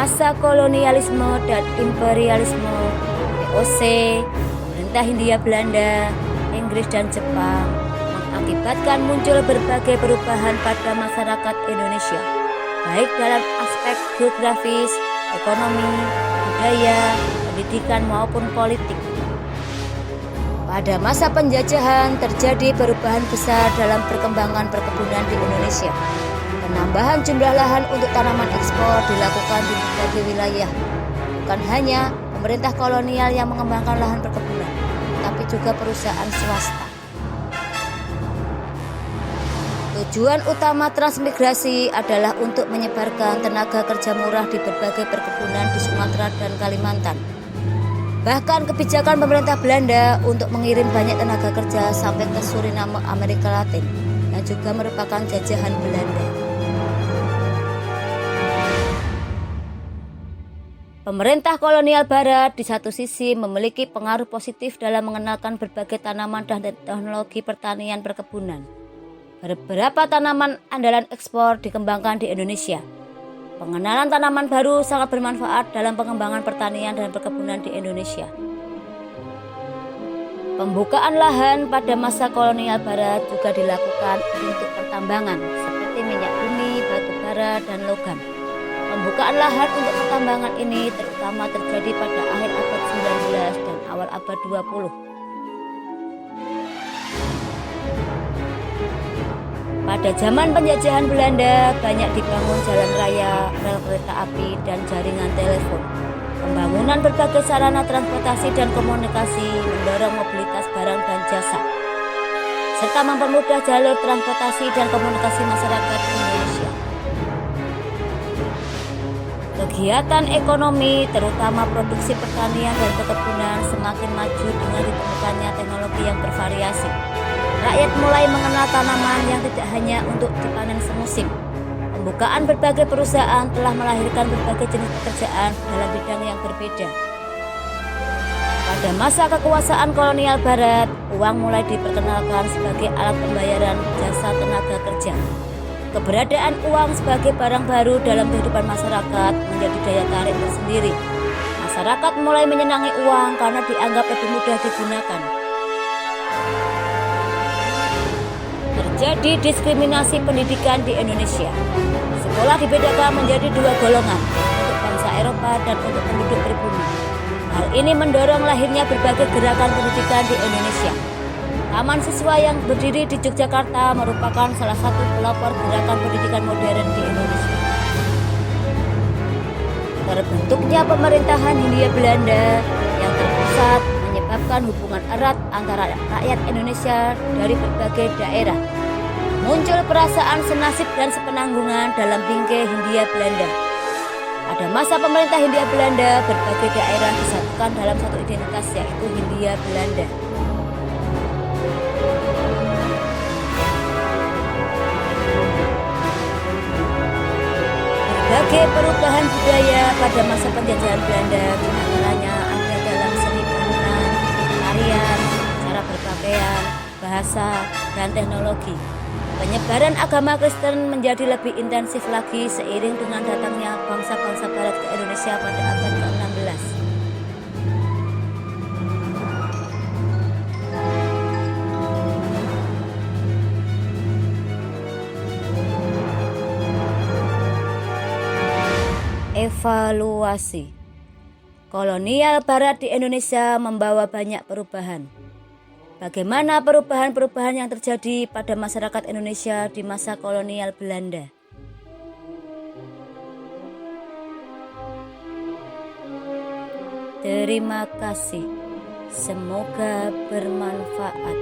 masa kolonialisme dan imperialisme, VOC, pemerintah Hindia Belanda, Inggris dan Jepang mengakibatkan muncul berbagai perubahan pada masyarakat Indonesia, baik dalam aspek geografis, ekonomi, budaya, pendidikan maupun politik. Pada masa penjajahan terjadi perubahan besar dalam perkembangan perkebunan di Indonesia. Penambahan jumlah lahan untuk tanaman ekspor dilakukan di berbagai wilayah. Bukan hanya pemerintah kolonial yang mengembangkan lahan perkebunan, tapi juga perusahaan swasta. Tujuan utama transmigrasi adalah untuk menyebarkan tenaga kerja murah di berbagai perkebunan di Sumatera dan Kalimantan. Bahkan kebijakan pemerintah Belanda untuk mengirim banyak tenaga kerja sampai ke Suriname, Amerika Latin, yang juga merupakan jajahan Belanda. Pemerintah kolonial Barat di satu sisi memiliki pengaruh positif dalam mengenalkan berbagai tanaman dan teknologi pertanian perkebunan. Beberapa tanaman andalan ekspor dikembangkan di Indonesia. Pengenalan tanaman baru sangat bermanfaat dalam pengembangan pertanian dan perkebunan di Indonesia. Pembukaan lahan pada masa kolonial Barat juga dilakukan untuk pertambangan seperti minyak bumi, batu bara, dan logam. Pembukaan lahan untuk pertambangan ini terutama terjadi pada akhir abad 19 dan awal abad 20. Pada zaman penjajahan Belanda, banyak dibangun jalan raya, rel kereta api, dan jaringan telepon. Pembangunan berbagai sarana transportasi dan komunikasi mendorong mobilitas barang dan jasa, serta mempermudah jalur transportasi dan komunikasi masyarakat Indonesia. Kegiatan ekonomi, terutama produksi pertanian dan perkebunan, semakin maju dengan ditemukannya teknologi yang bervariasi. Rakyat mulai mengenal tanaman yang tidak hanya untuk dipanen semusim. Pembukaan berbagai perusahaan telah melahirkan berbagai jenis pekerjaan dalam bidang yang berbeda. Pada masa kekuasaan kolonial Barat, uang mulai diperkenalkan sebagai alat pembayaran jasa tenaga kerja. Keberadaan uang sebagai barang baru dalam kehidupan masyarakat menjadi daya tarik tersendiri. Masyarakat mulai menyenangi uang karena dianggap lebih mudah digunakan. Terjadi diskriminasi pendidikan di Indonesia. Sekolah dibedakan menjadi dua golongan, untuk bangsa Eropa dan untuk penduduk pribumi. Hal ini mendorong lahirnya berbagai gerakan pendidikan di Indonesia. Taman Siswa yang berdiri di Yogyakarta merupakan salah satu pelopor gerakan pendidikan modern di Indonesia. Terbentuknya pemerintahan Hindia Belanda yang terpusat menyebabkan hubungan erat antara rakyat Indonesia dari berbagai daerah. Muncul perasaan senasib dan sepenanggungan dalam bingkai Hindia Belanda. Pada masa pemerintah Hindia Belanda, berbagai daerah disatukan dalam satu identitas, yaitu Hindia Belanda. Berbagai perubahan budaya pada masa penjajahan Belanda, di antaranya ada dalam seni bangunan, tarian, cara berpakaian, bahasa, dan teknologi. Penyebaran agama Kristen menjadi lebih intensif lagi seiring dengan datangnya bangsa-bangsa Barat ke Indonesia pada abad ke-16. Evaluasi. Kolonial Barat di Indonesia membawa banyak perubahan. Bagaimana perubahan-perubahan yang terjadi pada masyarakat Indonesia di masa kolonial Belanda? Terima kasih. Semoga bermanfaat.